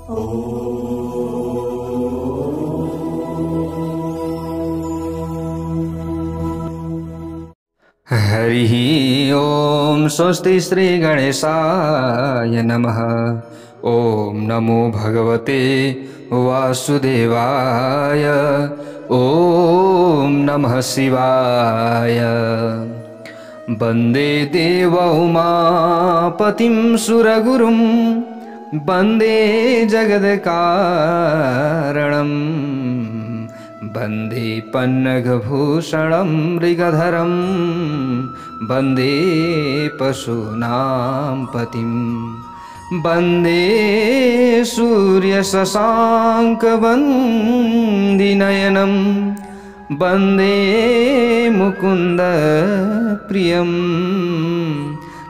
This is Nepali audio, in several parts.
हरिः ओम स्वस्ति श्री गणेशाय नमः। ओम नमो भगवते वासुदेवाय। ओम नमः शिवाय। वन्दे देव उमापतिं सुरगुरुं वन्दे जगत्कारणं वन्दे पन्नगभूषणं मृगधरं वन्दे पशूनां पतिं वन्दे सूर्यशशाङ्कवन्दिनयनं वन्दे मुकुन्द प्रियं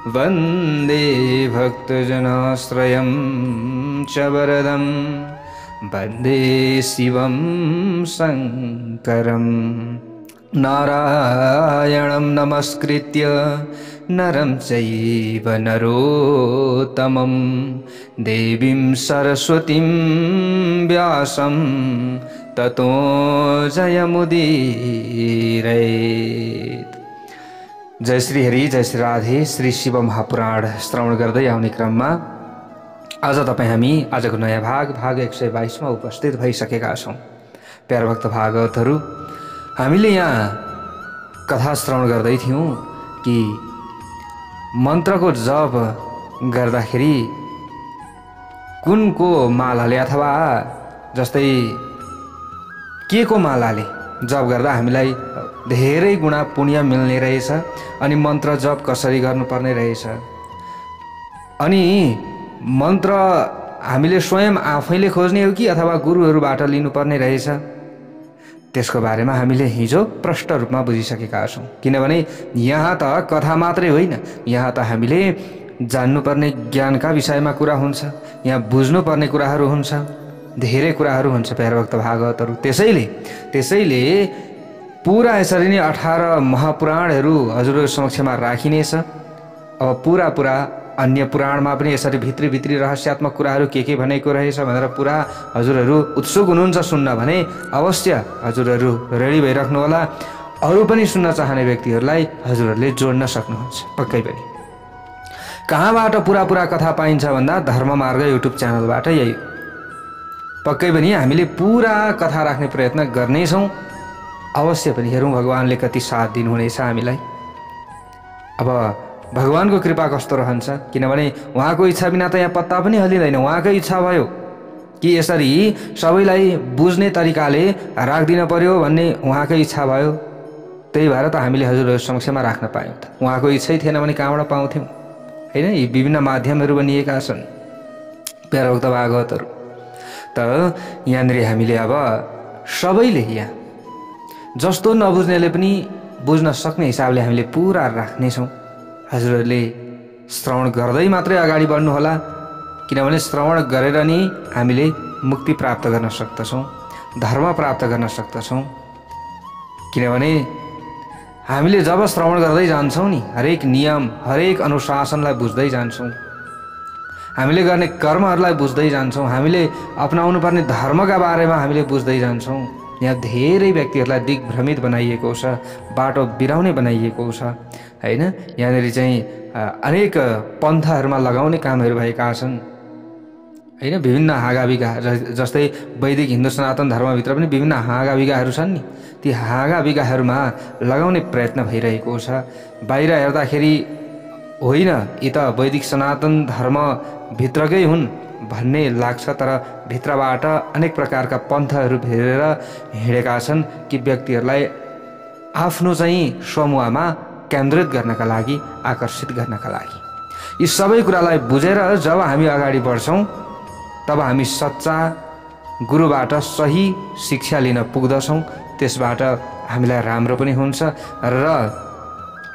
वन्दे भक्तजनाश्रयं च वरदं वन्दे शिवं शङ्करं। नारायणं नमस्कृत्य नरं चैव नरोत्तमं देवीं सरस्वतीं व्यासं ततो जयमुदीरयेत्। जय श्री हरि, जय श्री राधे। श्री शिव महापुराण श्रवण गर्दै आउने क्रममा आज तपाईँ हामी आजको नयाँ भाग 122 मा उपस्थित भइसकेका छौँ। प्यार भक्त भागवतहरू, हामीले यहाँ कथा श्रवण गर्दै थियौँ कि मन्त्रको जप गर्दाखेरि कुनको मालाले अथवा जस्तै के को मालाले जप गर्दा हामीलाई धेरै गुणा पुण्य मिल्ने रहेछ, अनि मन्त्र जप कसरी गर्नुपर्ने रहेछ, अनि मन्त्र हामीले स्वयं आफैले खोज्ने हो कि अथवा गुरुहरूबाट लिनुपर्ने रहेछ, त्यसको बारेमा हामीले हिजो प्रष्ट रूपमा बुझिसकेका छौँ। किनभने यहाँ त कथा मात्रै होइन, यहाँ त हामीले जान्नुपर्ने ज्ञानका विषयमा कुरा हुन्छ, यहाँ बुझ्नुपर्ने कुराहरू हुन्छ, धेरै कुराहरू हुन्छ प्यार भक्त भागवतहरू। त्यसैले पुरा यसरी नै 18 महापुराणहरू हजुरहरू समक्षमा राखिनेछ। अब पुरा अन्य पुराणमा पनि यसरी भित्री रहस्यात्मक कुराहरू के भनेको रहेछ भनेर पुरा हजुरहरू उत्सुक हुनुहुन्छ सुन्न भने अवश्य हजुरहरू रेडी भइराख्नु होला। अरू पनि सुन्न चाहने व्यक्तिहरूलाई हजुरहरूले जोड्न सक्नुहुन्छ पक्कै पनि। कहाँबाट पुरा कथा पाइन्छ भन्दा धर्ममार्ग युट्युब च्यानलबाट। यही पक्कै पनि हामीले पुरा कथा राख्ने प्रयत्न गर्नेछौँ। अवश्य पनि हेरौँ भगवानले कति साथ दिनुहुनेछ हामीलाई। अब भगवानको कृपा कस्तो रहन्छ, किनभने उहाँको इच्छा बिना त यहाँ पत्ता पनि हल्लिँदैन। उहाँकै इच्छा भयो कि यसरी सबैलाई बुझ्ने तरिकाले राखिदिन पर्यो भन्ने उहाँकै इच्छा भयो। त्यही भएर त हामीले हजुरहरू समक्षमा राख्न पायौँ। त उहाँको इच्छै थिएन भने कहाँबाट पाउँथ्यौँ होइन। यी विभिन्न माध्यमहरू बनिएका छन् प्यारा भक्त भागवतहरू। त यहाँनिर हामीले अब सबैले यहाँ जस्तो नबुझ्नेले पनि बुझ्न सक्ने हिसाबले हामीले पुरा राख्नेछौँ। हजुरहरूले श्रवण गर्दै मात्रै अगाडि बढ्नु होला, किनभने श्रवण गरेर नि हामीले मुक्ति प्राप्त गर्न सक्दछौँ, धर्म प्राप्त गर्न सक्दछौँ। किनभने हामीले जब श्रवण गर्दै जान्छौँ नि हरेक नियम हरेक अनुशासनलाई बुझ्दै जान्छौँ, हामीले गर्ने कर्महरूलाई बुझ्दै जान्छौँ, हामीले अपनाउनु पर्ने धर्मका बारेमा हामीले बुझ्दै जान्छौँ। यहाँ धेरै व्यक्तिहरूलाई दिग्भ्रमित बनाइएको छ, बाटो बिराउने बनाइएको छ हैन। यहाँनिर चाहिँ अनेक पन्थाहरूमा लगाउने कामहरू भएका छन् हैन। विभिन्न हाँगाबिगा जस्तै वैदिक हिन्दू सनातन धर्मभित्र पनि विभिन्न हाँगाबिगाहरू छन् नि, ती हाँगाबिगाहरूमा लगाउने प्रयत्न भइरहेको छ। बाहिर हेर्दाखेरि होइन यी त वैदिक सनातन धर्मभित्रकै हुन् भन्ने लाग्छ, तर भित्रबाट अनेक प्रकारका पन्थहरू भेरेर हिँडेका छन् कि व्यक्तिहरूलाई आफ्नो चाहिँ समूहमा केन्द्रित गर्नका लागि, आकर्षित गर्नका लागि। यी सबै कुरालाई बुझेर जब हामी अगाडि बढ्छौँ तब हामी सच्चा गुरुबाट सही शिक्षा लिन पुग्दछौँ। त्यसबाट हामीलाई राम्रो पनि हुन्छ र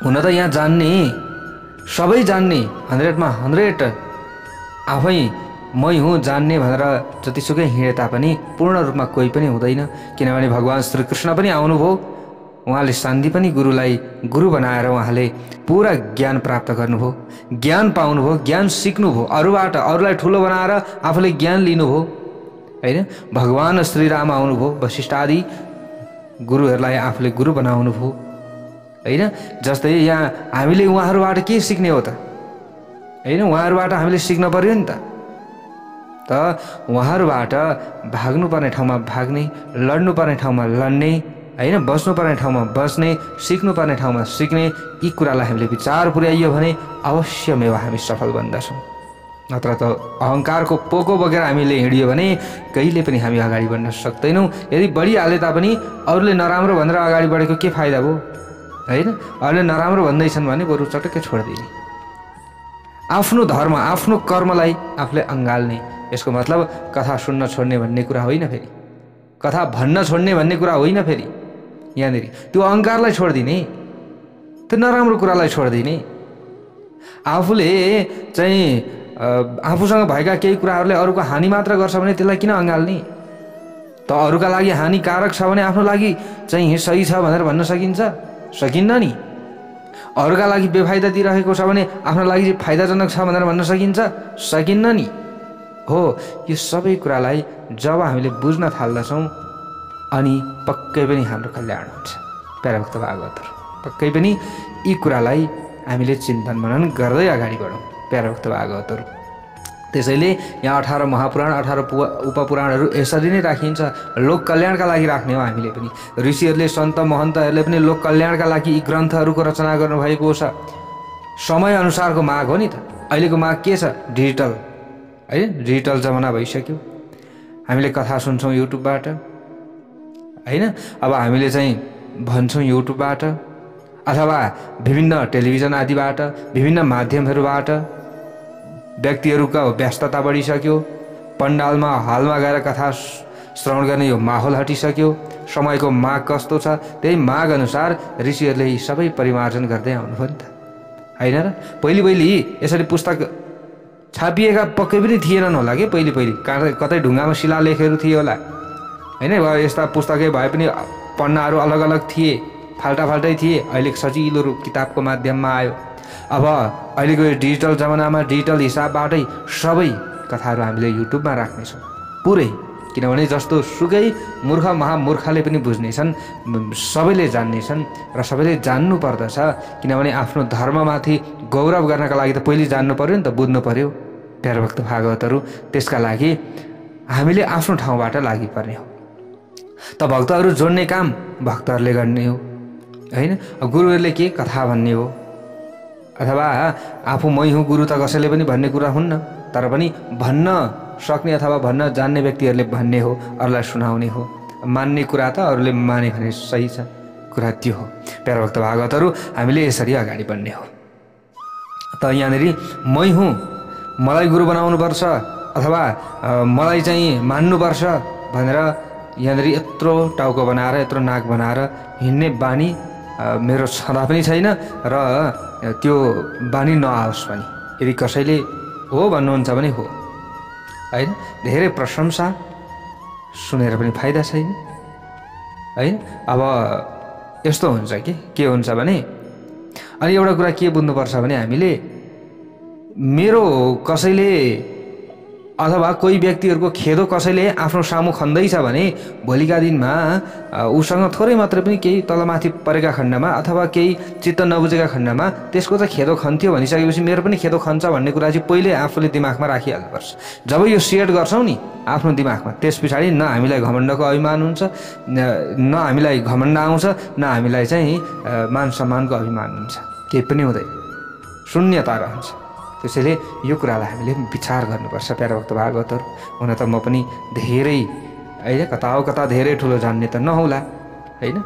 हुन त यहाँ जान्ने सबै जान्ने 100मा 100 आफै मै हुँ जान्ने भनेर जतिसुकै हिँडे तापनि पूर्ण रूपमा कोही पनि हुँदैन। किनभने भगवान श्रीकृष्ण पनि आउनुभयो उहाँले सान्दीपनी गुरुलाई गुरु बनाएर उहाँले पुरा ज्ञान प्राप्त गर्नुभयो, ज्ञान पाउनुभयो, ज्ञान सिक्नुभयो, अरूबाट अरूलाई ठुलो बनाएर आफूले ज्ञान लिनुभयो हैन। भगवान श्रीराम आउनुभयो, वशिष्ठ आदि गुरुहरूलाई आफूले गुरु बनाउनुभयो हैन। जस्तै यहाँ हामीले उहाँहरूबाट के सिक्ने हो त हैन, उहाँहरूबाट हामीले सिक्न पर्यो नि त उहाँहरूबाट भाग्नुपर्ने ठाउँमा भाग्ने, लड्नुपर्ने ठाउँमा लड्ने हैन, बस्नुपर्ने ठाउँमा बस्ने, सिक्नुपर्ने ठाउँमा सिक्ने, यी कुरालाई हामीले विचार पुर्याइयो भने अवश्यमेव हामी सफल बन्दछौँ। नत्र त अहङ्कारको पोको बोकेर हामीले हिँडियो भने कहिले पनि हामी अगाडि बढ्न सक्दैनौँ। यदि बढिहाले तापनि अरूले नराम्रो भनेर अगाडि बढेको के फाइदा भयो हैन। अरूले नराम्रो भन्दैछन् भने बरु चटक्कै छोडिदिने, आफ्नो धर्म आफ्नो कर्मलाई आफूले अँगाल्ने। यसको मतलब कथा सुन्न छोड्ने भन्ने कुरा होइन, फेरि कथा भन्न छोड्ने भन्ने कुरा होइन। फेरि यहाँनिर त्यो अहङ्कारलाई छोडिदिने, त्यो नराम्रो कुरालाई छोडिदिने। आफूले चाहिँ आफूसँग भएका केही कुराहरूले अरूको हानि मात्र गर्छ भने त्यसलाई किन अँगाल्ने त? अरूका लागि हानिकारक छ भने आफ्नो लागि चाहिँ सही छ भनेर भन्न सकिन्छ? सकिन्न नि। अरूका लागि बेफाइदा दिइरहेको छ भने आफ्नो लागि फाइदाजनक छ भनेर भन्न सकिन्छ? सकिन्न नि। हो, यो सबै कुरालाई जब हामीले बुझ्न थाल्दछौँ अनि पक्कै पनि हाम्रो कल्याण हुन्छ। प्यारा भक्त भागवतहरू, पक्कै पनि यी कुरालाई हामीले चिन्तन मनन गर्दै अगाडि बढौँ। प्यारा भक्त भागवतहरू, त्यसैले यहाँ 18 महापुराण 18 उपपुराणहरू यसरी नै राखिन्छ, लोक कल्याणका लागि राख्ने हो हामीले पनि। ऋषिहरूले सन्त महन्तहरूले पनि लोक कल्याणका लागि यी ग्रन्थहरूको रचना गर्नुभएको छ। समय अनुसारको माग हो नि त। अहिलेको माग के छ? डिजिटल है, डिजिटल जमाना भइसक्यो। हामीले कथा सुन्छौँ युट्युबबाट हैन। अब हामीले चाहिँ भन्छौँ युट्युबबाट अथवा विभिन्न टेलिभिजन आदिबाट, विभिन्न माध्यमहरूबाट। व्यक्तिहरूका व्यस्तता बढिसक्यो, पण्डालमा हलमा गएर कथा श्रवण गर्ने यो माहौल हटिसक्यो। समयको माग कस्तो छ, त्यही माग अनुसार ऋषिहरूले यी सबै परिमार्जन गर्दै आउनुभयो नि त हैन र। पहिले यसरी पुस्तक छापिएका पक्कै पनि थिएनन् होला कि पहिले कतै ढुङ्गामा शिलालेखहरू थिए होला हैन। यस्ता पुस्तकै भए पनि पन्नाहरू अलग अलग थिए, फाल्टै थिए। अहिले सजिलो रूप किताबको माध्यममा आयो। अब अहिलेको यो डिजिटल जमानामा डिजिटल हिसाबबाटै सबै कथाहरू हामीले युट्युबमा राख्नेछौँ पुरै। किनभने जस्तो सुकै मूर्ख महामूर्खले पनि बुझ्नेछन्, सबैले जान्नेछन् र सबैले जान्नु पर्दछ। किनभने आफ्नो धर्ममाथि गौरव गर्नका लागि त पहिले जान्नु पर्यो नि त, बुझ्नु पर्यो। प्यारा भक्त भागवतहरू, त्यसका लागि हामीले आफ्नो ठाउँबाट लागिपर्ने हो। त भक्तहरू जोड्ने काम भक्तहरूले गर्ने हो हैन। गुरुहरूले के कथा भन्ने हो, अथवा आफू मै हुँ गुरु त कसैले पनि भन्ने कुरा हुन्न, तर पनि भन्न सक्ने अथवा भन्न जान्ने व्यक्तिहरूले भन्ने हो, अरूलाई सुनाउने हो। मान्ने कुरा त अरूले माने भने सही छ, कुरा त्यो हो। प्यारा भक्त भागवतहरू, हामीले यसरी अगाडि बढ्ने हो। त यहाँनिर मै हुँ, मलाई गुरु बनाउनुपर्छ अथवा मलाई चाहिँ मान्नुपर्छ भनेर यहाँनिर यत्रो टाउको बनाएर यत्रो नाक बनाएर हिँड्ने बानी मेरो छँदा पनि छैन र त्यो बानी नआओस् पनि। यदि कसैले हो भन्नुहुन्छ भने हो हैन। धेरै प्रशंसा सुनेर पनि फाइदा छैन हैन। अब यस्तो हुन्छ कि के हुन्छ भने, अनि एउटा कुरा के बुझ्नुपर्छ भने हामीले मेरो कसैले अथवा कोही व्यक्तिहरूको खेदो कसैले आफ्नो सामु खन्दैछ भने भोलिका दिनमा उसँग थोरै मात्र पनि केही तलमाथि परेका खण्डमा अथवा केही चित्त नबुझेका खण्डमा त्यसको त खेदो खन्थ्यो भनिसकेपछि मेरो पनि खेदो खन्छ भन्ने कुरा चाहिँ पहिले आफूले दिमागमा राखिहाल्नुपर्छ। जब यो सेट गर्छौँ नि आफ्नो दिमागमा, त्यस पछाडि न हामीलाई घमण्डको अभिमान हुन्छ, न हामीलाई घमण्ड आउँछ, न हामीलाई चाहिँ मान सम्मानको अभिमान हुन्छ, केही पनि हुँदैन, शून्यता रहन्छ। त्यसैले यो कुरालाई हामीले विचार गर्नुपर्छ। प्यारा भक्त भागवतहरू, हुन त म पनि धेरै होइन कता धेरै ठुलो जान्ने त नहोला होइन।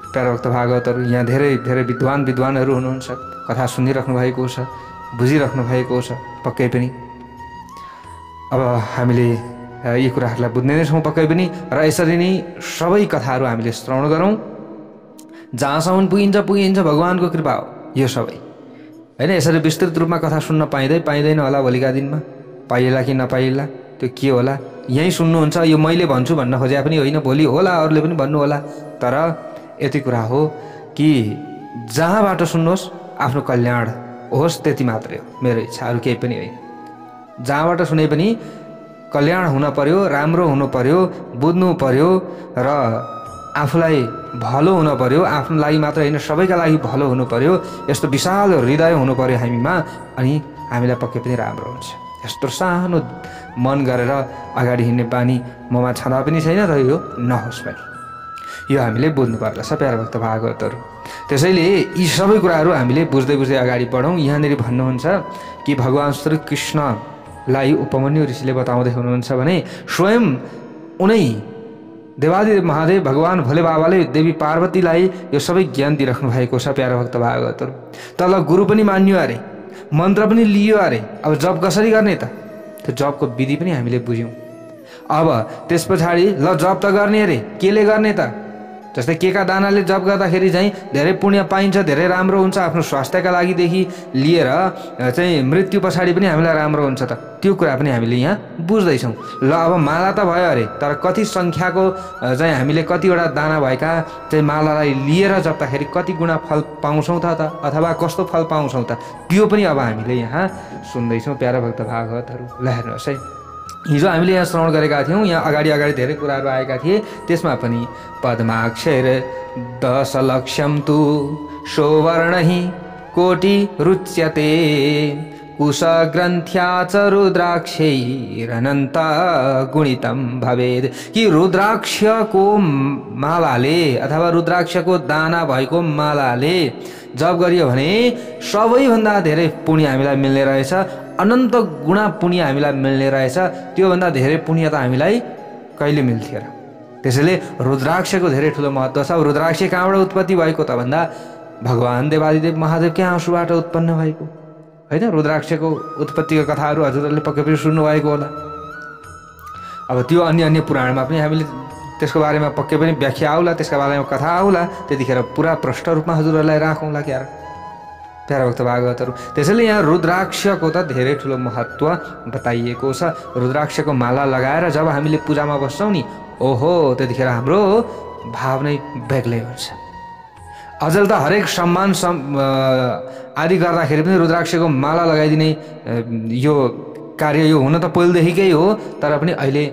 प्यारा भक्त भागवतहरू, यहाँ धेरै विद्वानहरू हुनुहुन्छ, कथा सुनिराख्नु भएको छ, बुझिराख्नु भएको छ पक्कै पनि। अब हामीले यी कुराहरूलाई बुझ्ने नै छौँ पक्कै पनि। र यसरी नै सबै कथाहरू हामीले श्रवण गरौँ, जहाँसम्म पुगिन्छ भगवानको कृपा हो यो सबै हैन। यसरी विस्तृत रूपमा कथा सुन्न पाइँदैन होला भोलिका दिनमा, पाइएला कि नपाइएला त्यो के होला, यहीँ सुन्नुहुन्छ। यो मैले भन्छु भन्न खोजे पनि होइन, भोलि होला अरूले पनि भन्नु होला, तर यति कुरा हो कि जहाँबाट सुन्नुहोस् आफ्नो कल्याण होस्, त्यति मात्रै हो मेरो इच्छा, अरू केही पनि होइन। जहाँबाट सुने पनि कल्याण हुन पर्यो, राम्रो हुनु पर्यो, बुझ्नु पर्यो र आफूलाई भलो हुन पर्यो, आफ्नो लागि मात्र होइन सबैका लागि भलो हुनु पर्यो, यस्तो विशाल हृदय हुनु पर्यो हामीमा, अनि हामीलाई पक्कै पनि राम्रो हुन्छ। यस्तो सानो मन गरेर अगाडि हिँड्ने बानी ममा छँदा पनि छैन र यो नहोस् पनि, यो हामीले बुझ्नु पर्दछ प्यारा भक्त भागवतहरू। त्यसैले यी सबै कुराहरू हामीले बुझ्दै बुझ्दै अगाडि बढौँ। यहाँनिर भन्नुहुन्छ कि भगवान् श्री कृष्णलाई उपमन्यु ऋषिले बताउँदै हुनुहुन्छ भने स्वयं उनै देवादिदेव महादेव भगवान् भोले बाबाले देवी पार्वतीलाई यो सबै ज्ञान दिइराख्नु भएको छ प्यारा भक्त भागवतहरू। तल गुरु पनि मान्यो अरे, मन्त्र पनि लियो अरे, अब जप कसरी गर्ने त? त्यो जपको विधि पनि हामीले बुझ्यौँ। अब त्यस पछाडि ल जप त गर्ने अरे, केले गर्ने त? जस्तै केका दानाले जप गर्दाखेरि चाहिँ धेरै पुण्य पाइन्छ, धेरै राम्रो हुन्छ, आफ्नो स्वास्थ्यका लागिदेखि लिएर चाहिँ मृत्यु पछाडि पनि हामीलाई राम्रो हुन्छ त, त्यो कुरा पनि हामीले यहाँ बुझ्दैछौँ। ल अब माला त भयो अरे, तर कति सङ्ख्याको चाहिँ हामीले कतिवटा दाना भएका चाहिँ मालालाई लिएर जप्दाखेरि कति गुणा फल पाउँछौँ त, अथवा कस्तो फल पाउँछौँ त, त्यो पनि अब हामीले यहाँ सुन्दैछौँ प्यारा भक्त भागवतहरू। ल हेर्नुहोस् है, हिजो हामीले यहाँ श्रवण गरेका थियौँ, यहाँ अगाडि धेरै कुराहरू आएका थिए, त्यसमा पनि पद्माक्षर 10 लक्षम तु सौवर्णहि कोटि रुच्यते कुशग्रन्थ्या च रुद्राक्षैरनन्त गुणितं भवेद। कि रुद्राक्षको मालाले अथवा रुद्राक्षको दाना भएको मालाले जप गरियो भने सबैभन्दा धेरै पुण्य हामीलाई मिल्ने रहेछ, अनन्त गुणा पुण्य हामीलाई मिल्ने रहेछ। त्योभन्दा धेरै पुण्य त हामीलाई कहिले मिल्थ्यो र? त्यसैले रुद्राक्षको धेरै ठुलो महत्त्व छ। रुद्राक्ष कहाँबाट उत्पत्ति भएको त भन्दा भगवान् देवादिदेव महादेवकै आँसुबाट उत्पन्न भएको होइन। रुद्राक्षको उत्पत्तिको कथाहरू हजुरहरूले पक्कै पनि सुन्नुभएको होला। अब त्यो अन्य पुराणमा पनि हामीले त्यसको बारेमा पक्कै पनि व्याख्या आउला, त्यसका बारेमा कथा आउला, त्यतिखेर पुरा प्रष्ट रूपमा हजुरहरूलाई राखौँला क्या प्यारा भक्त भागवतहरू। त्यसैले यहाँ रुद्राक्षको त धेरै ठुलो महत्त्व बताइएको छ। रुद्राक्षको माला लगाएर जब हामीले पूजामा बस्छौँ नि, ओहो त्यतिखेर हाम्रो भाव नै बेग्लै हुन्छ। अझै त हरेक सम्मान आदि गर्दाखेरि पनि रुद्राक्षको माला लगाइदिने यो कार्य यो हुन त पहिलेदेखिकै हो, तर पनि अहिले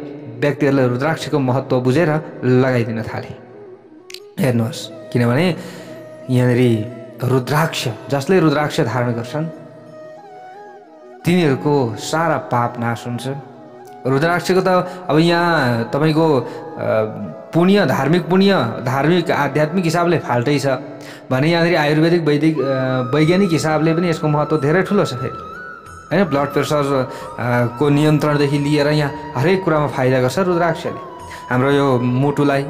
व्यक्तिहरूले रुद्राक्षको महत्त्व बुझेर लगाइदिन थाले। हेर्नुहोस्, किनभने यहाँनिर रुद्राक्ष जसले रुद्राक्ष धारण गर्छन् तिनीहरूको सारा पाप नाश हुन्छ। रुद्राक्षको त अब यहाँ तपाईँको पुण्य, धार्मिक पुण्य, धार्मिक आध्यात्मिक हिसाबले फाल्टै छ भने यहाँनिर आयुर्वेदिक वैज्ञानिक हिसाबले पनि यसको महत्त्व धेरै ठुलो छ फेरि होइन। ब्लड प्रेसर को नियन्त्रणदेखि लिएर यहाँ हरेक कुरामा फाइदा गर्छ रुद्राक्षले। हाम्रो यो मुटुलाई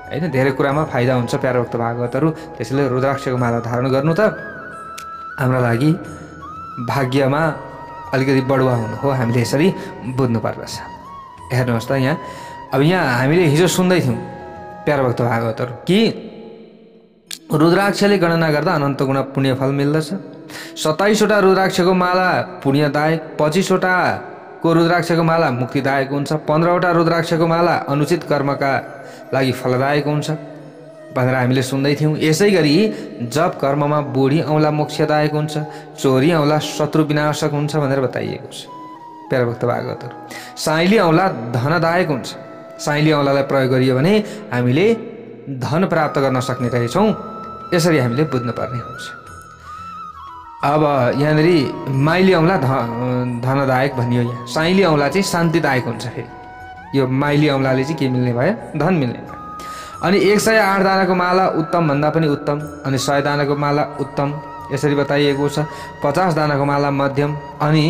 होइन धेरै कुरामा फाइदा हुन्छ प्यारा भक्त भागवतहरू। त्यसैले रुद्राक्षको माला धारण गर्नु त हाम्रो लागि भाग्यमा अलिकति बढुवा हुनु हो, हामीले यसरी बुझ्नु पर्दछ। हेर्नुहोस् त अब यहाँ हामीले हिजो सुन्दै थियौँ प्यारा भक्त भागवतहरू कि रुद्राक्षले गणना गर्दा अनन्त गुणा पुण्यफल मिल्दछ। 27वटा रुद्राक्षको माला पुण्यदायक, 25वटाको रुद्राक्षको माला मुक्तिदायक हुन्छ, 15वटा रुद्राक्षको माला अनुचित कर्मका लागि फलदायक हुन्छ भनेर हामीले सुन्दै थियौँ। यसै गरी जप कर्ममा बुढी औँला मोक्षदायक हुन्छ, चोरी औँला शत्रु विनाशक हुन्छ भनेर बताइएको छ प्यारा भक्त भागवतहरू। साइली औँला धनदायक हुन्छ, साइली औँलालाई प्रयोग गरियो भने हामीले धन प्राप्त गर्न सक्ने रहेछौँ, यसरी हामीले बुझ्नुपर्ने हुन्छ। अब यहाँनिर माइली औँला धनदायक भनियो, यहाँ साइली औँला चाहिँ शान्तिदायक हुन्छ। फेरि यो माइली औँलाले चाहिँ के मिल्ने भयो? धन मिल्ने भयो। अनि 108 दानाको माला उत्तम भन्दा पनि उत्तम, अनि 100 दानाको माला उत्तम यसरी बताइएको छ। 50 दानाको माला मध्यम, अनि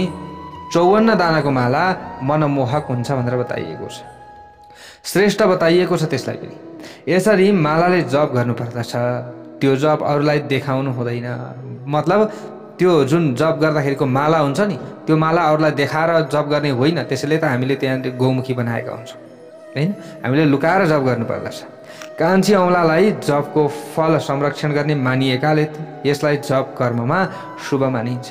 54 दानाको माला मनमोहक हुन्छ भनेर बताइएको छ। श्रेष्ठ बताइएको छ त्यसलाई पनि। यसरी मालाले जप गर्नुपर्दछ। त्यो जप अरूलाई देखाउनु हुँदैन। मतलब त्यो जुन जप गर्दाखेरिको माला हुन्छ नि, त्यो माला अरूलाई देखाएर जप गर्ने होइन। त्यसैले त हामीले त्यहाँ गौमुखी बनाएका हुन्छौँ होइन। हामीले लुकाएर जप गर्नुपर्दछ। कान्छी औँलालाई जपको फल संरक्षण गर्ने मानिएकाले यसलाई जप कर्ममा शुभ मानिन्छ।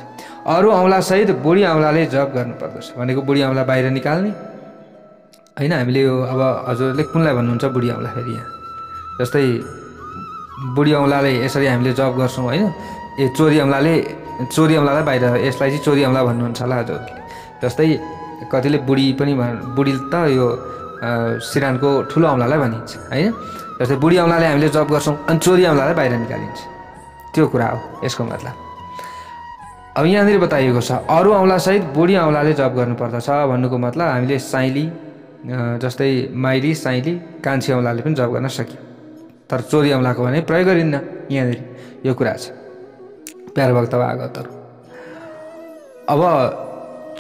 अरू औँलासहित बुढी औँलाले जप गर्नुपर्दछ भनेको बुढी औँला बाहिर निकाल्ने होइन। हामीले यो अब हजुरहरूले कुनलाई भन्नुहुन्छ बुढी औँला? फेरि यहाँ जस्तै बुढी औँलाले यसरी हामीले जप गर्छौँ होइन, चोरी औँलालाई बाहिर, यसलाई चाहिँ चोरी औँला भन्नुहुन्छ होला हजुरहरूले। जस्तै कतिले बुढी त यो सिरानको ठुलो औँलालाई भनिन्छ होइन। जस्तै बुढी औँलाले हामीले जप गर्छौँ अनि चोरी औँलालाई बाहिर निकालिन्छ, त्यो कुरा हो यसको मतलब। अब यहाँनिर बताइएको छ अरू औँलासहित बुढी औँलाले जप गर्नुपर्दछ भन्नुको मतलब हामीले साइली जस्तै माइली, साइली, कान्छी औँलाले पनि जप गर्न सकियो, तर चोरी औँलाको भने प्रयोग गरिन्न यहाँनिर, यो कुरा छ प्यारो भक्त भागवतहरू। अब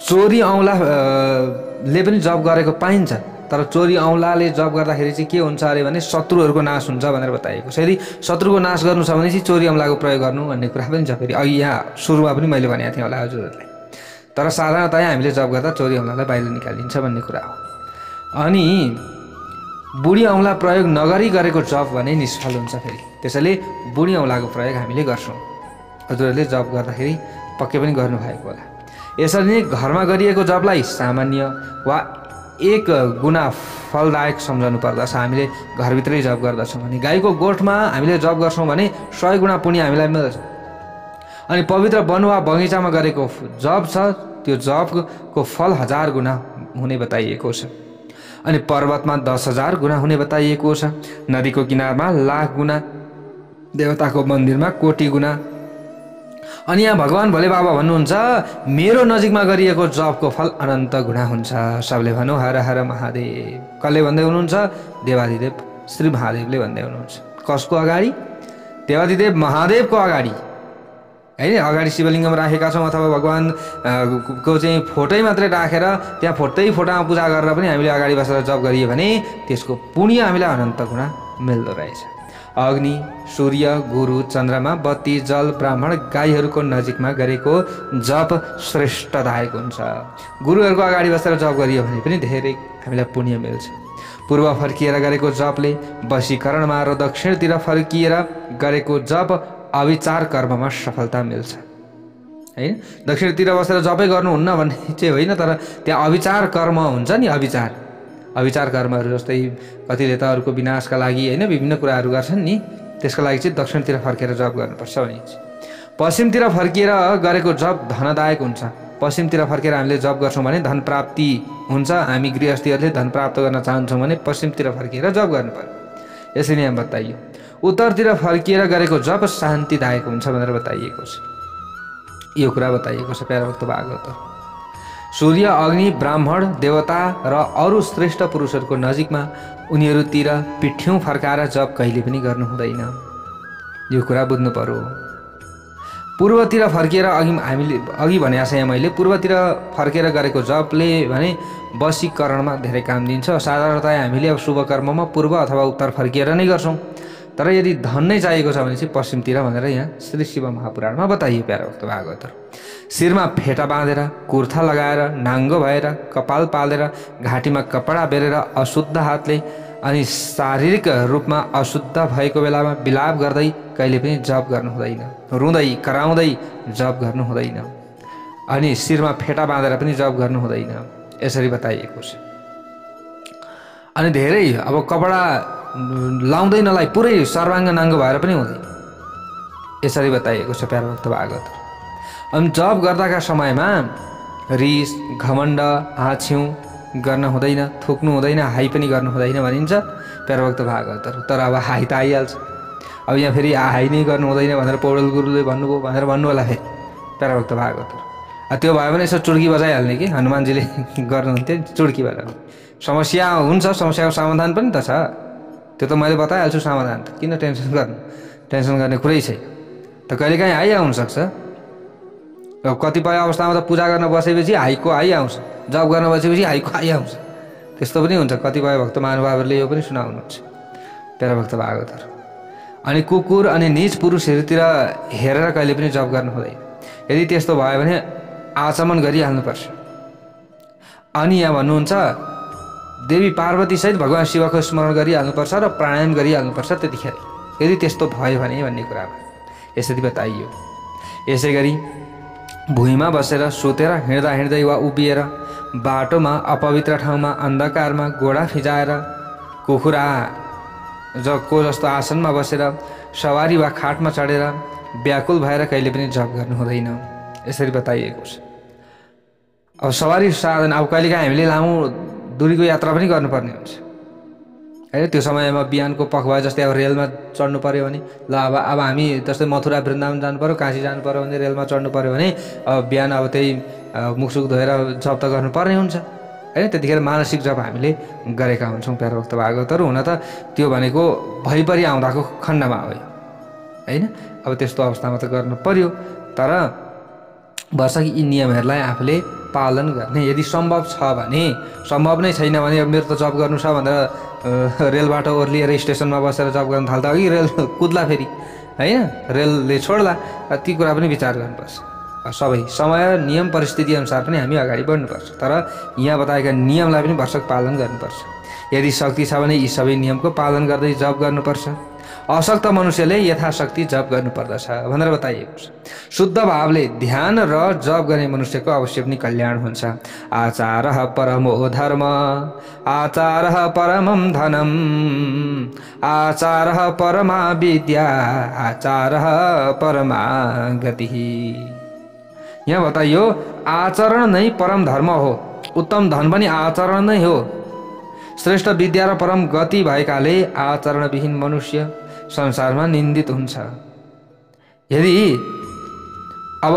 चोरी औँलाले पनि जप गरेको पाइन्छ, तर चोरी औँलाले जप गर्दाखेरि चाहिँ के हुन्छ अरे भने शत्रुहरूको नाश हुन्छ भनेर बताइएको छ। यदि शत्रुको नाश गर्नु छ भने चाहिँ चोरी औँलाको प्रयोग गर्नु भन्ने कुरा पनि छ। फेरि अघि यहाँ सुरुमा पनि मैले भनेको थिएँ होला हजुरहरूलाई, तर साधारणतया हामीले जप गर्दा चोरी औँलालाई बाहिर निकालिन्छ भन्ने कुरा हो। अनि बुढी औँला प्रयोग नगरी गरेको जप भने निष्फल हुन्छ फेरि, त्यसैले बुढी औँलाको प्रयोग हामीले गर्छौँ। हजुरहरूले जप गर्दाखेरि पक्कै पनि गर्नुभएको होला। यसरी नै घरमा गरिएको जपलाई सामान्य वा 1 गुणा फलदायक सम्झनु पर्दछ। हामीले घरभित्रै जप गर्दछौँ भने गाईको गोठमा हामीले जप गर्छौँ भने 100 गुणा पुण्य हामीलाई मिल्दछ। अनि पवित्र वन वा बगैँचामा गरेको जप छ, त्यो जपको फल 1000 गुणा हुने बताइएको छ। अनि पर्वतमा 10,000 गुणा हुने बताइएको छ। नदीको किनारमा 1,00,000 गुणा, देवताको मन्दिरमा 1,00,00,000 गुणा। अनि यहाँ भगवान भोले बाबा भन्नुहुन्छ मेरो नजिकमा गरिएको जपको फल अनन्त गुणा हुन्छ। सबले भनौँ हर हर महादेव। कसले भन्दै हुनुहुन्छ? देवादिदेव श्री महादेवले भन्दै हुनुहुन्छ। कसको अगाडि? देवादिदेव महादेवको अगाडि होइन। अगाडि शिवलिङ्गम राखेका छौँ अथवा भगवानको चाहिँ फोटै मात्रै राखेर त्यहाँ फोटामा पूजा गरेर पनि हामीले अगाडि बसेर जप गरियो भने त्यसको पुण्य हामीलाई अनन्त गुणा मिल्दो रहेछ। अग्नि, सूर्य, गुरु, चन्द्रमा, बत्ती, जल, ब्राह्मण, गाईहरूको नजिकमा गरेको जप श्रेष्ठदायक हुन्छ। गुरुहरूको अगाडि बसेर जप गरियो भने पनि धेरै हामीलाई पुण्य मिल्छ। पूर्व फर्किएर गरेको जपले वशीकरणमा र दक्षिणतिर फर्किएर गरेको जप अविचार कर्ममा सफलता मिल्छ होइन। दक्षिणतिर बसेर जपै गर्नुहुन्न भन्ने चाहिँ होइन, तर त्यहाँ अविचार कर्म हुन्छ नि, अविचार कर्महरू जस्तै कतिले त अरूको विनाशका लागि होइन विभिन्न कुराहरू गर्छन् नि, त्यसको लागि चाहिँ दक्षिणतिर फर्केर जप गर्नुपर्छ भनिन्छ। पश्चिमतिर फर्किएर गरेको जप धनदायक हुन्छ। पश्चिमतिर फर्केर हामीले जप गर्छौँ भने धन प्राप्ति हुन्छ। हामी गृहस्थीहरूले धन प्राप्त गर्न चाहन्छौँ भने पश्चिमतिर फर्किएर जप गर्नु पर्यो, यसरी यहाँ बताइयो। उत्तरतिर फर्किएर गरेको जप शान्तिदायक हुन्छ भनेर बताइएको छ। यो कुरा बताइएको छ प्यारो भक्त भागवत। सूर्य, अग्नि, ब्राह्मण, देवता र अरू श्रेष्ठ पुरुषहरूको नजिकमा उनीहरूतिर पिठ्यौँ फर्काएर जप कहिले पनि गर्नु हुँदैन। यो कुरा बुझ्नु पर्यो। पूर्वतिर फर्किएर अघि भने छ यहाँ मैले, पूर्वतिर फर्केर गरेको जपले भने वशीकरणमा धेरै काम दिन्छ। साधारणतया हामीले अब शुभ कर्ममा पूर्व अथवा उत्तर फर्किएर नै गर्छौँ, तर यदि धन नै चाहिएको छ भने चाहिँ पश्चिमतिर भनेर यहाँ श्री शिव महापुराणमा बताइयो प्यारो भक्त भागवतहरू। शिरमा फेटा बाँधेर, कुर्था लगाएर, नाङ्गो भएर, कपाल पालेर, घाँटीमा कपडा बेरेर, अशुद्ध हातले अनि शारीरिक रूपमा अशुद्ध भएको बेलामा विलाप गर्दै कहिले पनि जप गर्नु हुँदैन। रुँदै कराउँदै जप गर्नु हुँदैन। अनि शिरमा फेटा बाँधेर पनि जप गर्नु हुँदैन, यसरी बताइएको छ। अनि धेरै अब कपडा लाउँदै नलाई पुरै सर्वाङ्ग नाङ्गो भएर पनि हुँदैन, यसरी बताइएको छ प्यारो भक्त भागवत। अनि जप गर्दाका समयमा रिस, घमण्ड, हाँछ्यौँ गर्न हुँदैन, थुक्नु हुँदैन, हाई पनि गर्नु हुँदैन भनिन्छ प्यारो भक्त भागवतहरू। तर अब हाई त आइहाल्छ। अब यहाँ फेरि हाई नै गर्नु हुँदैन भनेर पौडेल गुरुले भन्नुभयो भनेर भन्नु होला फेरि प्यारो भक्त भागवतहरू। त्यो भयो भने यसो चुड्की बजाइहाल्ने कि हनुमानजीले गर्नुहुन्थ्यो चुड्की बजाउने। समस्या हुन्छ, समस्याको समाधान पनि त छ, त्यो त मैले बताइहाल्छु समाधान त, किन टेन्सन गर्नु, टेन्सन गर्ने कुरै छैन। त कहिलेकाहीँ हाई आउन सक्छ। कतिपय अवस्थामा त पूजा गर्न बसेपछि हाईको हाई आउँछ, जप गर्न बसेपछि हाईको हाई आउँछ, त्यस्तो पनि हुन्छ। कतिपय भक्त महानुभावहरूले यो पनि सुनाउनुहुन्छ प्यारो भक्त भागवतहरू। अनि कुकुर अनि निज पुरुषहरूतिर हेरेर कहिले पनि जप गर्नु हुँदैन। यदि त्यस्तो भयो भने आचमन गरिहाल्नुपर्छ। अनि यहाँ भन्नुहुन्छ देवी पार्वती सहित भगवान शिवको स्मरण गरिहाल्नुपर्छ र प्राणायाम गरिहाल्नुपर्छ त्यतिखेर, यदि त्यस्तो भयो भने भन्ने कुरामा यसरी बताइयो। यसै गरी भुइँमा बसेर सुतेर हिँड्दा हिँड्दै वा उभिएर, बाटोमा, अपवित्र ठाउँमा, अन्धकारमा, गोडा फिजाएर, कुखुरा को जस्तो आसनमा बसेर सवारी वा खाटमा चढेर व्याकुल भएर कहिले पनि जप गर्नु हुँदैन, यसरी बताइएको छ। अब सवारी साधन, अब कहिलेकाहीँ हामीले लामो दूरीको यात्रा पनि गर्नुपर्ने हुन्छ होइन। त्यो समयमा बिहानको पख भए जस्तै अब रेलमा चढ्नु पऱ्यो भने ल अब हामी जस्तै मथुरा वृन्दावन जानु पऱ्यो, काशी जानु पऱ्यो भने रेलमा चढ्नु पऱ्यो भने अब बिहान अब त्यही मुखसुख धोएर जप त गर्नुपर्ने हुन्छ होइन। त्यतिखेर मानसिक जप हामीले गरेका हुन्छौँ प्यारा भक्त भागवतहरू। हुन त त्यो भनेको भइपरि आउँदाको खण्डमा हो होइन। अब त्यस्तो अवस्थामा त गर्नु पर्यो, तर वर्ष यी नियमहरूलाई आफूले पालन गर्ने यदि सम्भव छ भने। सम्भव नै छैन भने अब मेरो त जप गर्नु छ भनेर रेलबाट ओर्लिएर स्टेसनमा बसेर जप गर्न थाल्दा अघि रेल कुद्ला फेरि होइन, रेलले छोड्ला, ती कुरा पनि विचार गर्नुपर्छ। सबै समय नियम परिस्थिति अनुसार पनि हामी अगाडि बढ्नुपर्छ, तर यहाँ बताएका नियमलाई पनि भरसक पालन गर्नुपर्छ। यदि शक्ति छ भने यी सबै नियमको पालन गर्दै जप गर्नुपर्छ। अशक्त मनुष्यले यथाशक्ति जप गर्नुपर्दछ भनेर बताइएको छ। शुद्ध भावले ध्यान र जप गर्ने मनुष्यको अवश्य पनि कल्याण हुन्छ। आचारः परमो धर्म, आचारः परमं धनम, आचारः परमा विद्या, आचारः परमा गतिः। यहाँ बताइयो आचरण नै परम धर्म हो, उत्तम धन पनि आचरण नै हो। श्रेष्ठ विद्या र परम गति भएकाले आचरणविहीन मनुष्य संसारमा निन्दित हुन्छ। यदि अब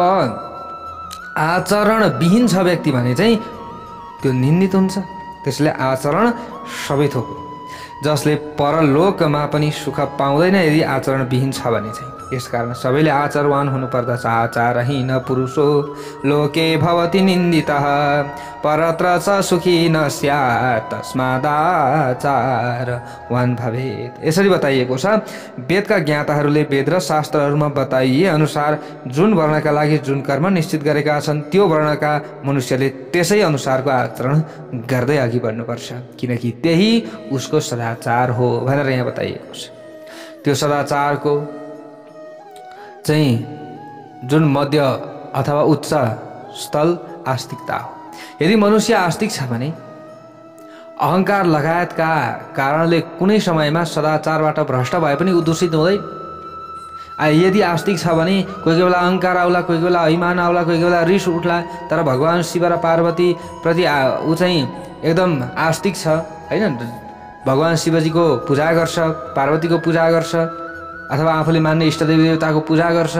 आचरणविहीन छ व्यक्ति भने चाहिँ त्यो निन्दित हुन्छ। त्यसले आचरण सबै थोक हो, जसले परलोकमा पनि सुख पाउँदैन यदि आचरणविहीन छ भने चाहिँ। यसकारण सबैले आचारवान हुनुपर्दछ। आचारहीन पुरुषो लोके भवति निन्दितः, परत्र च सुखी न स्यात् तस्मादाचारवान भवेत्। यसरी बताइएको छ। वेदका ज्ञाताहरूले वेद र शास्त्रहरूमा बताइए अनुसार जुन वर्णका लागि जुन कर्म निश्चित गरेका छन् त्यो वर्णका मनुष्यले त्यसै अनुसारको आचरण गर्दै अघि बढ्नुपर्छ, किनकि त्यही उसको सदाचार हो भनेर यहाँ बताइएको छ। त्यो सदाचारको चाहिँ जुन मध्य अथवा उच्च स्थल आस्तिकता हो। यदि मनुष्य आस्तिक छ भने अहङ्कार लगायतका कारणले कुनै समयमा सदाचारबाट भ्रष्ट भए पनि उद्दूषित हुँदैन। यदि आस्तिक छ भने कोही कोही बेला अहङ्कार आउला, कोही बेला अभिमान आउला, कोही बेला रिस उठ्ला, तर भगवान् शिव र पार्वती प्रति ऊ चाहिँ एकदम आस्तिक छ होइन। भगवान् शिवजीको पूजा गर्छ, पार्वतीको पूजा गर्छ, अथवा आफूले मान्ने इष्टदेवी देवताको पूजा गर्छ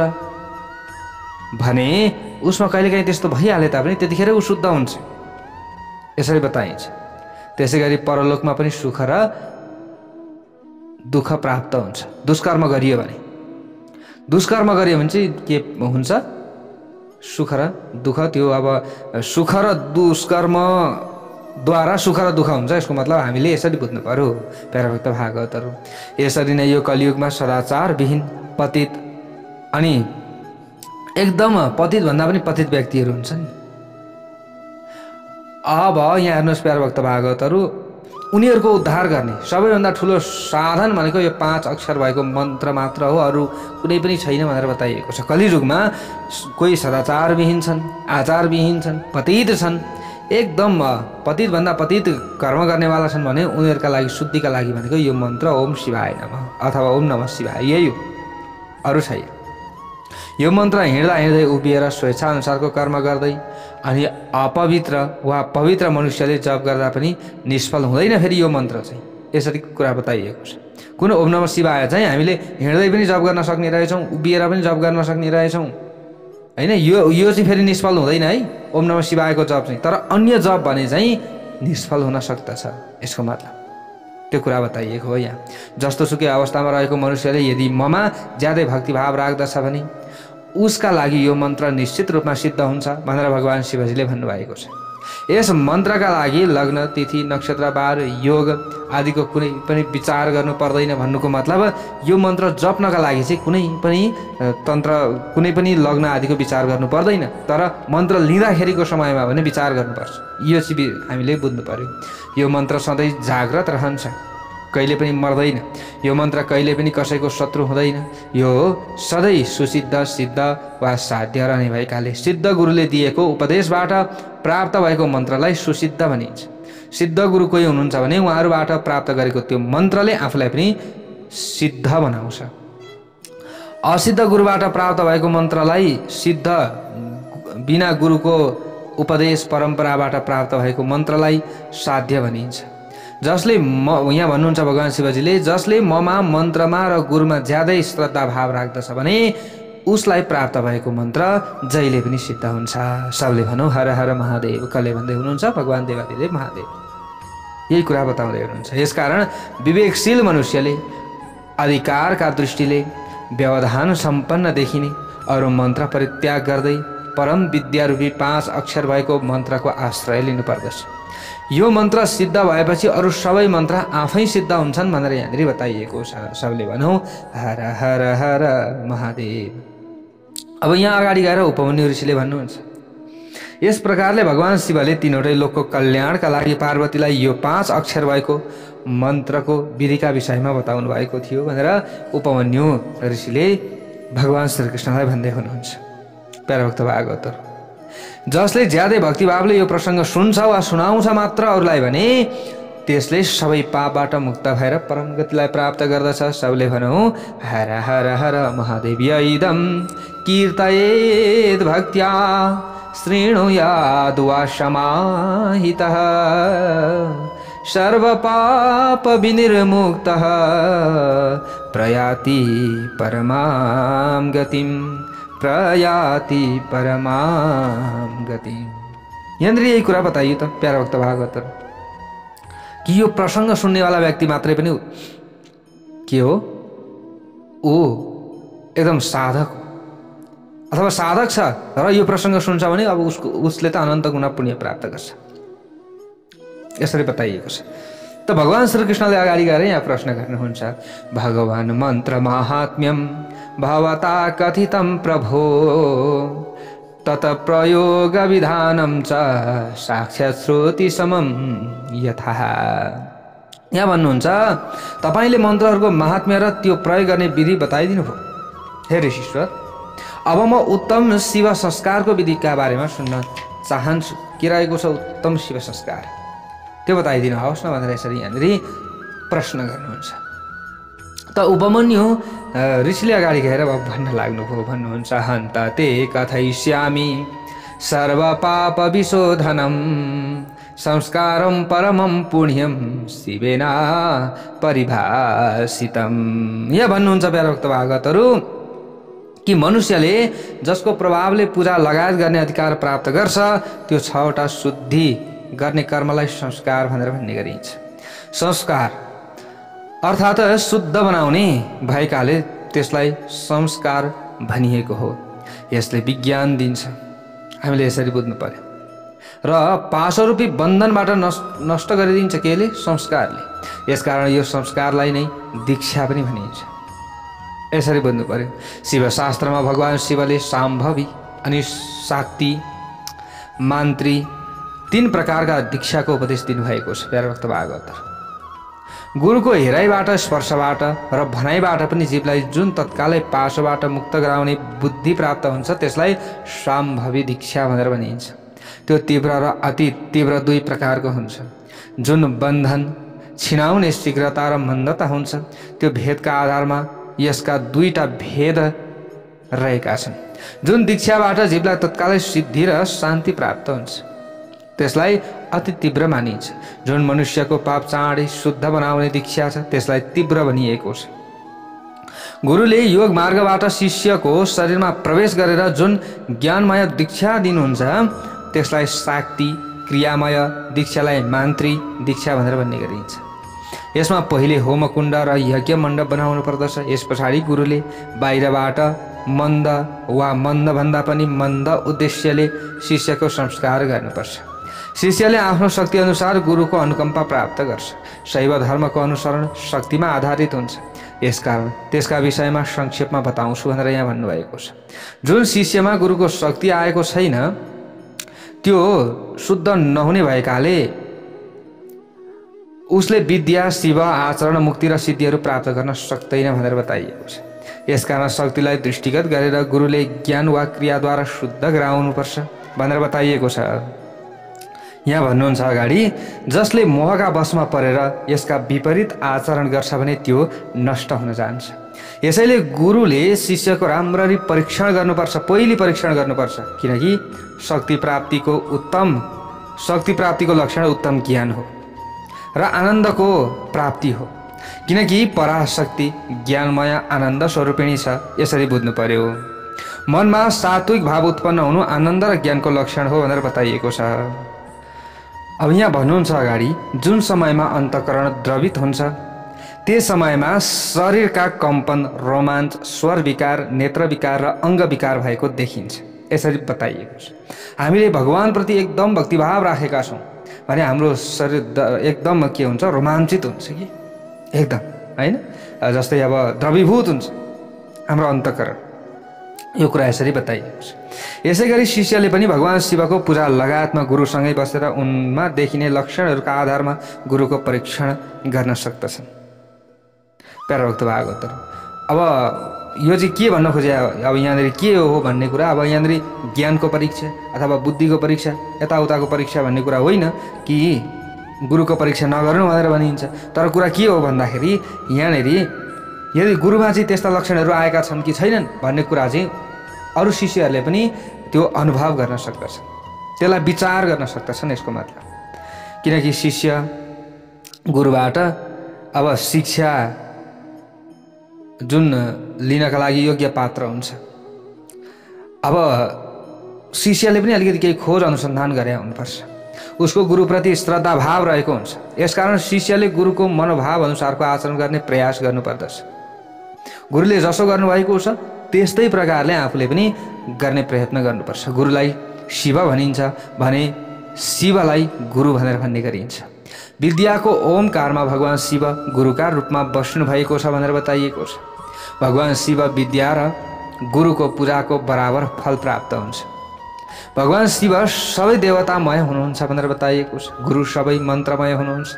भने उसमा कहिलेकाहीँ त्यस्तो भइहाले तापनि त्यतिखेर ऊ शुद्ध हुन्छ, यसरी बताइन्छ। त्यसै गरी परलोकमा पनि सुख र दुःख प्राप्त हुन्छ दुष्कर्म गरियो भने। दुष्कर्म गरियो भने चाहिँ के हुन्छ? सुख र दुःख। त्यो अब सुख र दुष्कर्म द्वारा सुख र दुःख हुन्छ। यसको मतलब हामीले यसरी बुझ्नु पर्यो प्यारा भक्त भागवतहरू। यसरी नै यो कलियुगमा सदाचारविहीन पतित अनि एकदम पतित भन्दा पनि पतित व्यक्तिहरू हुन्छन्। अब यहाँ हेर्नुहोस् प्यारा भक्त भागवतहरू, उनीहरूको उद्धार गर्ने सबैभन्दा ठुलो साधन भनेको यो 5 अक्षर भएको मन्त्र मात्र हो, अरू कुनै पनि छैन भनेर बताइएको छ। कलियुगमा कोही सदाचारविहीन छन्, आचारविहीन छन्, पतित छन्, एकदम पतित भन्दा पतित कर्म गर्नेवाला छन् भने उनीहरूका लागि शुद्धिका लागि भनेको यो मन्त्र ओम शिवाय नमः अथवा ओम नमः शिवाय यही हो, अरू छैन। यो मन्त्र हिँड्दा हिँड्दै उभिएर स्वेच्छाअनुसारको कर्म गर्दै अनि अपवित्र वा पवित्र मनुष्यले जप गर्दा पनि निष्फल हुँदैन फेरि यो मन्त्र चाहिँ। यसरी कुरा बताइएको छ। कुन ओम नमः शिवाय चाहिँ हामीले हिँड्दै पनि जप गर्न सक्ने रहेछौँ, उभिएर पनि जप गर्न सक्ने रहेछौँ होइन। यो चाहिँ फेरि निष्फल हुँदैन है ओम नमः शिवायको जप चाहिँ। तर अन्य जप भने चाहिँ निष्फल हुन सक्दछ, यसको मतलब त्यो कुरा बताइएको हो यहाँ। जस्तो सुकै अवस्थामा रहेको मनुष्यले यदि ममा ज्यादै भक्तिभाव राख्दछ भने उसका लागि यो मन्त्र निश्चित रूपमा सिद्ध हुन्छ भनेर भगवान् शिवजीले भन्नुभएको छ। यस मन्त्रका लागि लग्न तिथि नक्षत्र बार योग आदिको कुनै पनि विचार गर्नु पर्दैन भन्नुको मतलब यो मन्त्र जप्नका लागि चाहिँ कुनै पनि तन्त्र कुनै पनि लग्न आदिको विचार गर्नु पर्दैन, तर मन्त्र लिँदाखेरिको समयमा भने विचार गर्नुपर्छ। यो चाहिँ हामीले बुझ्नु पर्यो। यो मन्त्र सधैँ जाग्रत रहन्छ, कहिले पनि मर्दैन। यो मन्त्र कहिले पनि कसैको शत्रु हुँदैन। यो सधैँ सुसिद्ध सिद्ध वा साध्य रहने भएकाले सिद्ध गुरुले दिएको उपदेशबाट प्राप्त भएको मन्त्रलाई सुसिद्ध भनिन्छ। सिद्ध गुरु कोही हुनुहुन्छ भने उहाँहरूबाट प्राप्त गरेको त्यो मन्त्रले आफूलाई पनि सिद्ध बनाउँछ। असिद्ध गुरुबाट प्राप्त भएको मन्त्रलाई सिद्ध, बिना गुरुको उपदेश परम्पराबाट प्राप्त भएको मन्त्रलाई साध्य भनिन्छ। जसले यहाँ भन्नुहुन्छ भगवान शिवजीले, जसले ममा, मन्त्रमा र गुरुमा ज्यादै श्रद्धा भाव राख्दछ भने उसलाई प्राप्त भएको मन्त्र जहिले पनि सिद्ध हुन्छ। सबले भनौँ हर हर महादेव। कसले भन्दै हुनुहुन्छ? भगवान देवादिदेव महादेव यही कुरा बताउँदै हुनुहुन्छ। यसकारण विवेकशील मनुष्यले अधिकारका दृष्टिले व्यवधान सम्पन्न देखिने अरू मन्त्र परित्याग गर्दै परम विद्यारूपी 5 अक्षर भएको मन्त्रको आश्रय लिनुपर्दछ। यो मन्त्र सिद्ध भएपछि अरू सबै मन्त्र आफै सिद्ध हुन्छन् भनेर यहाँनिर बताइएको छ। सबले भनौँ हर हर हर महादेव। अब यहाँ अगाडि गएर उपमन्यु ऋषिले भन्नुहुन्छ, यस प्रकारले भगवान शिवले तीनवटै लोकको कल्याणका लागि पार्वतीलाई यो 5 अक्षर भएको मन्त्रको विधिका विषयमा बताउनु भएको थियो भनेर उपमन्यु ऋषिले भगवान श्रीकृष्णलाई भन्दै हुनुहुन्छ। प्यारभक्त भागवतहरु, जसले ज्यादै भक्तिभावले यो प्रसङ्ग सुन्छ वा सुनाउँछ मात्र अरूलाई भने त्यसले सबै पापबाट मुक्त भएर परम गतिलाई प्राप्त गर्दछ। सबले भनौँ हर हर हर महादेव। इदं कीर्तयेत् भक्त्या शृणुयाद् वा समाहितः सर्वपाप विनिर्मुक्तः प्रयाति परमां गतिं, प्रयाति परमां गतिं। यहाँनिर यही कुरा बताइयो त प्यारा भक्त भागवत कि यो प्रसङ्ग सुन्नेवाला व्यक्ति मात्रै पनि के हो? ऊ एकदम साधक अथवा साधक छ र यो प्रसङ्ग सुन्छ भने अब उसले त अनन्त गुणा पुण्य प्राप्त गर्छ। यसरी बताइएको छ। त भगवान श्रीकृष्णले अगाडि गएर यहाँ प्रश्न गर्नुहुन्छ, भगवान मन्त्र माहात्म्यम भवता कथितं प्रभो तत प्रयोग विधानम च साक्षात् श्रुति समम यथा। यहाँ भन्नुहुन्छ, तपाईले मन्त्रहरूको महात्म्य र त्यो प्रयोग गर्ने विधि बताइदिनु भयो। हे ऋषीश्वर, अब म उत्तम शिव संस्कारको विधिका बारेमा सुन्न चाहन्छु। के रहेको छ उत्तम शिव संस्कार, त्यो बताइदिनु होस् न भनेर यसरी यहाँनिर प्रश्न गर्नुहुन्छ। त उपमन्यु ऋषिले अगाडि गएर भन्न लाग्नुभयो। भन्नुहुन्छ, हन्त ते कथयिष्यामि सर्व पाप विशोधनम संस्कारम परमं पुण्यम शिवेन परिभाषितम। यहाँ भन्नुहुन्छ प्यारा भक्त भागवतहरु कि मनुष्यले जसको प्रभावले पूजा लगायत गर्ने अधिकार प्राप्त गर्छ त्यो 6वटा शुद्धि गर्ने कर्मलाई संस्कार भनेर भन्ने गरिन्छ। संस्कार अर्थात् शुद्ध बनाउने भएकाले त्यसलाई संस्कार भनिएको हो। यसले विज्ञान दिन्छ, हामीले यसरी बुझ्नु पर्यो। र पाशरूपी बन्धनबाट नष्ट गरिदिन्छ केले? संस्कारले। यसकारण यो संस्कारलाई नै दीक्षा पनि भनिन्छ। यसरी बुझ्नु पर्यो। शिवशास्त्रमा भगवान शिवले शाम्भवी अनि शाक्ति, मान्त्री 3 प्रकारका दीक्षाको उपदेश दिनुभएको छ प्यारा भक्त भागवत। गुरुको हेराइबाट, स्पर्शबाट र भनाइबाट पनि जीवलाई जुन तत्कालै पाशबाट मुक्त गराउने बुद्धि प्राप्त हुन्छ त्यसलाई शाम्भवी दीक्षा भनेर भनिन्छ। त्यो तीव्र र अति तीव्र 2 प्रकारको हुन्छ। जुन बन्धन छिनाउने शीघ्रता र मन्दता हुन्छ त्यो भेदका आधारमा यसका 2टा भेद रहेका छन्। जुन दीक्षाबाट जीवलाई तत्कालै सिद्धि र शान्ति प्राप्त हुन्छ त्यसलाई अति तीव्र मानिन्छ। जुन मनुष्यको पाप चाँडै शुद्ध बनाउने दीक्षा छ त्यसलाई तीव्र भनिएको छ। गुरुले योग मार्गबाट शिष्यको शरीरमा प्रवेश गरेर जुन ज्ञानमय दीक्षा दिनुहुन्छ त्यसलाई शाक्ति, क्रियामय दीक्षालाई मान्त्री दीक्षा भनेर भन्ने गरिन्छ। यसमा पहिले होमकुण्ड र यज्ञ मण्डप बनाउनु पर्दछ। यस पछाडि गुरुले बाहिरबाट मन्द वा मन्दभन्दा पनि मन्द उद्देश्यले शिष्यको संस्कार गर्नुपर्छ। शिष्यले आफ्नो शक्ति अनुसार गुरुको अनुकम्पा प्राप्त गर्छ। शैव धर्मको अनुसरण शक्तिमा आधारित हुन्छ। यसकारण त्यसका विषयमा संक्षेपमा बताउँछु भनेर यहाँ भन्नुभएको छ। जुन शिष्यमा गुरुको शक्ति आएको छैन त्यो शुद्ध नहुने भएकाले उसले विद्या, शिव, आचरण, मुक्ति र सिद्धिहरू प्राप्त गर्न सक्दैन भनेर बताइएको छ। यसकारण शक्तिलाई दृष्टिगत गरेर गुरुले ज्ञान वा क्रियाद्वारा शुद्ध गराउनुपर्छ भनेर बताइएको छ। यहाँ भन्नुहुन्छ अगाडि, जसले मोहका वशमा परेर यसका विपरीत आचरण गर्छ भने त्यो नष्ट हुन जान्छ। यसैले गुरुले शिष्यको राम्ररी परीक्षण गर्नुपर्छ, पहिली परीक्षण गर्नुपर्छ, किनकि शक्ति प्राप्तिको लक्षण उत्तम ज्ञान हो र आनन्दको प्राप्ति हो, किनकि पराशक्ति ज्ञानमय आनन्द स्वरूपिणी छ। यसरी बुझ्नु पर्यो। मनमा सात्विक भाव उत्पन्न हुनु आनन्द र ज्ञानको लक्षण हो भनेर बताइएको छ। अब यहाँ भन्नुहुन्छ अगाडि, जुन समयमा अन्तःकरण द्रवित हुन्छ त्यस समयमा शरीरका कम्पन, रोमाञ्च, स्वर विकार, नेत्र विकार र अङ्ग विकार भएको देखिन्छ। यसरी बताइएको छ। हामीले भगवानप्रति एकदम भक्तिभाव राखेका छौँ भने हाम्रो शरीर एकदम के हुन्छ, रोमाञ्चित हुन्छ कि एकदम, होइन? जस्तै अब द्रवीभूत हुन्छ हाम्रो अन्तःकरण। यो कुरा यसरी बताइएको छ। यसै गरी शिष्यले पनि भगवान शिवको पूजा लगायतमा गुरुसँगै बसेर उनमा देखिने लक्षणहरूका आधारमा गुरुको परीक्षण गर्न सक्दछन्। प्याराभक्त भागवतहरू। अब यो चाहिँ के भन्न खोजे, अब यहाँनिर के हो भन्ने कुरा, अब यहाँनिर ज्ञानको परीक्षा अथवा बुद्धिको परीक्षा, यताउताको परीक्षा भन्ने कुरा होइन कि गुरुको परीक्षा नगर्नु भनेर भनिन्छ। तर कुरा के हो भन्दाखेरि यहाँनिर यदि गुरुमा चाहिँ त्यस्ता लक्षणहरू आएका छन् कि छैनन् भन्ने कुरा चाहिँ अरू शिष्यहरूले पनि त्यो अनुभव गर्न सक्दछन्, त्यसलाई विचार गर्न सक्दछन्। यसको मतलब किनकि शिष्य गुरुबाट अब शिक्षा जुन लिनका लागि योग्य पात्र हुन्छ, अब शिष्यले पनि अलिकति केही खोज अनुसन्धान गरे हुनुपर्छ, उसको गुरुप्रति श्रद्धा भाव रहेको हुन्छ। यसकारण शिष्यले गुरुको मनोभाव अनुसारको आचरण गर्ने प्रयास गर्नुपर्दछ। गुरुले जसो गर्नुभएको छ त्यस्तै प्रकारले आफूले पनि गर्ने प्रयत्न गर्नुपर्छ। गुरुलाई शिव भनिन्छ भने शिवलाई गुरु भनेर भन्ने गरिन्छ। विद्याको ओमकारमा भगवान शिव गुरुका रूपमा बस्नु भएको छ भनेर बताइएको छ। भगवान शिव विद्या र गुरुको पूजाको बराबर फल प्राप्त हुन्छ। भगवान शिव सबै देवतामय हुनुहुन्छ भनेर बताइएको छ। गुरु सबै मन्त्रमय हुनुहुन्छ।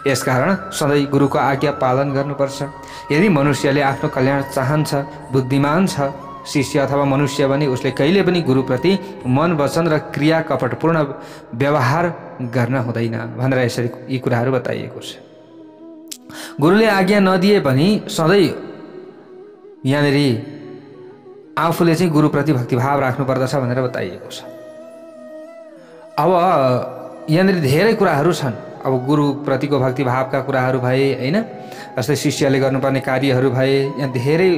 यसकारण सधैँ गुरुको आज्ञा पालन गर्नुपर्छ। यदि मनुष्यले आफ्नो कल्याण चाहन्छ, बुद्धिमान छ शिष्य अथवा मनुष्य भने उसले कहिले पनि गुरुप्रति मन, वचन र क्रिया कपटपूर्ण व्यवहार गर्न हुँदैन भनेर यसरी यी कुराहरू बताइएको छ। गुरुले आज्ञा नदिए पनि सधैँ यहाँनिर आफूले चाहिँ गुरुप्रति भक्तिभाव राख्नुपर्दछ भनेर बताइएको छ। अब यहाँनिर धेरै कुराहरू छन्। अब गुरुप्रतिको भक्तिभावका कुराहरू भए, होइन? जस्तै शिष्यले गर्नुपर्ने कार्यहरू भए, यहाँ धेरै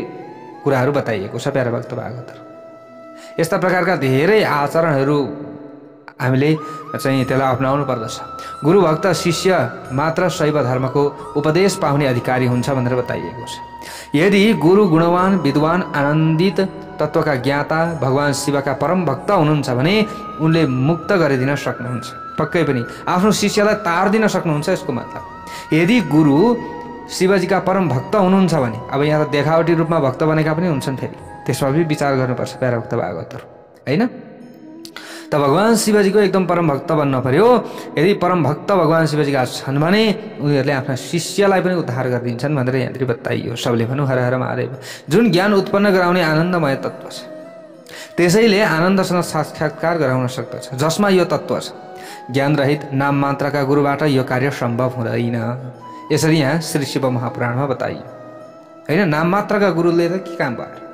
कुराहरू बताइएको छ प्याराभक्त भागवतहरू। यस्ता प्रकारका धेरै आचरणहरू हामीले चाहिँ त्यसलाई अपनाउनु पर्दछ। गुरुभक्त शिष्य मात्र शैव धर्मको उपदेश पाउने अधिकारी हुन्छ भनेर बताइएको छ। यदि गुरु गुणवान, विद्वान, आनन्दित, तत्त्वका ज्ञाता, भगवान शिवका परम भक्त हुनुहुन्छ भने उनले मुक्त गरिदिन सक्नुहुन्छ। पक्कै पनि आफ्नो शिष्यलाई तार्दिन सक्नुहुन्छ। यसको मतलब यदि गुरु शिवजीका परम भक्त हुनुहुन्छ भने, अब यहाँ त देखावटी रूपमा भक्त बनेका पनि हुन्छन्, फेरि त्यसमा पनि विचार गर्नुपर्छ प्याराभक्त भागवतहरू, होइन? त भगवान शिवजीको एकदम परम भक्त बन्न पर्यो। यदि परम भक्त भगवान शिवजीका छन् भने उनीहरूले आफ्ना शिष्यलाई पनि उद्धार गरिदिन्छन् भनेर यहाँनिर बताइयो। सबले भनौँ हर हर महादेव। जुन ज्ञान उत्पन्न गराउने आनन्दमय तत्त्व छ, त्यसैले आनन्दसँग साक्षात्कार गराउन सक्दछ। जसमा यो तत्त्व छ, ज्ञान रहित नाम मात्रका गुरुबाट यो कार्य सम्भव हुँदैन। यसरी यहाँ श्री शिव महापुराणमा बताइयो, होइन? नाम मात्रका गुरुले त के काम भयो?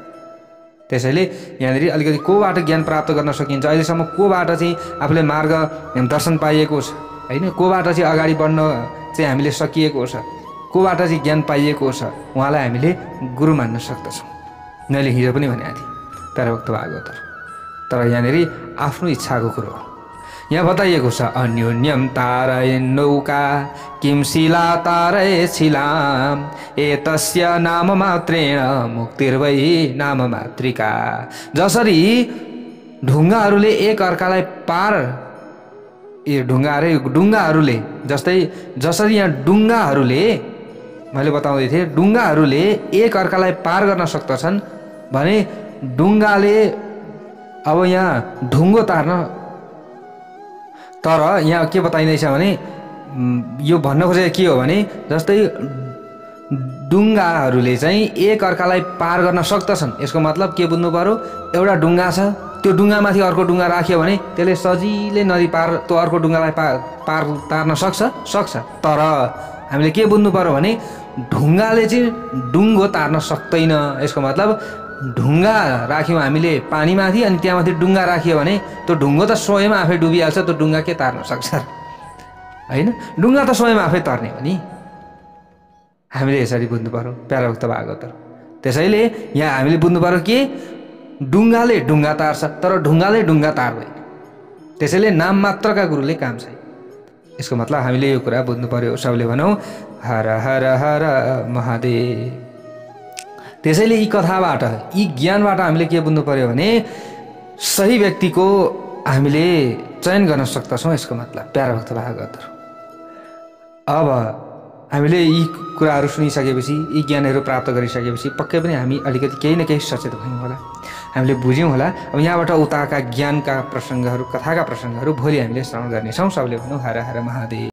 त्यसैले यहाँनिर अलिकति कोबाट ज्ञान प्राप्त गर्न सकिन्छ, अहिलेसम्म कोबाट चाहिँ आफूले मार्ग दर्शन पाइएको छ, होइन? कोबाट चाहिँ अगाडि बढ्न चाहिँ हामीले सकिएको छ, कोबाट चाहिँ ज्ञान पाइएको छ, उहाँलाई हामीले गुरु मान्न सक्दछौँ। मैले हिजो पनि भनेको थिएँ प्याराभक्त भागवतहरू। तर यहाँनिर आफ्नो इच्छाको कुरो हो। यहाँ बताइएको छ, अन्योन्यम तारय नौका किम शिला तारय शिलाम एतस्य नाम मात्रेण मुक्तिर्वै नाम मात्रिका। जसरी ढुङ्गाहरूले एक अर्कालाई पार, डुङ्गाहरूले जसरी यहाँ डुङ्गाहरूले, मैले बताउँदै थिएँ, डुङ्गाहरूले एक अर्कालाई पार गर्न सक्दछन् भने डुङ्गाले अब यहाँ ढुङ्गो तार्न, तर यहाँ के बताइँदैछ भने यो भन्न खोजेको के हो भने जस्तै डुङ्गाहरूले चाहिँ एक अर्कालाई पार गर्न सक्दछन्। यसको मतलब के बुझ्नु पर्यो? एउटा डुङ्गा छ, त्यो डुङ्गामाथि अर्को डुङ्गा राख्यो भने त्यसले सजिलै नदी पार त्यो अर्को डुङ्गालाई पार तार्न सक्छ। तर हामीले के बुझ्नु पर्यो भने ढुङ्गाले चाहिँ डुङ्गो तार्न सक्दैन। यसको मतलब ढुङ्गा राख्यौँ हामीले पानीमाथि अनि त्यहाँमाथि डुङ्गा राख्यो भने त्यो ढुङ्गो त स्वयं आफै डुबिहाल्छ, त्यो डुङ्गा के तार्न सक्छ होइन? डुङ्गा त स्वयं आफै तर्ने हो नि। हामीले यसरी बुझ्नु पर्यो प्याराभुक्त भागवत। त्यसैले यहाँ हामीले बुझ्नु पर्यो कि डुङ्गाले ढुङ्गा तार्छ तर ढुङ्गाले ढुङ्गा तार्दैन। त्यसैले नाम मात्रका गुरुले काम छैन। यसको मतलब हामीले यो कुरा बुझ्नु पर्यो। सबले भनौँ हर हर हर महादेव। त्यसैले यी कथाबाट यी ज्ञानबाट हामीले के बुझ्नु पर्यो भने सही व्यक्तिको हामीले चयन गर्न सक्दछौँ। यसको मतलब प्याराभक्त भागवत। अब हामीले यी कुराहरू सुनिसकेपछि यी ज्ञानहरू प्राप्त गरिसकेपछि पक्कै पनि हामी अलिकति केही न केही सचेत भयौँ होला, हामीले बुझ्यौँ होला। अब यहाँबाट उताका ज्ञानका प्रसङ्गहरू कथाका प्रसङ्गहरू भोलि हामीले श्रवण गर्नेछौँ। सबले भनौँ हर हर महादेव।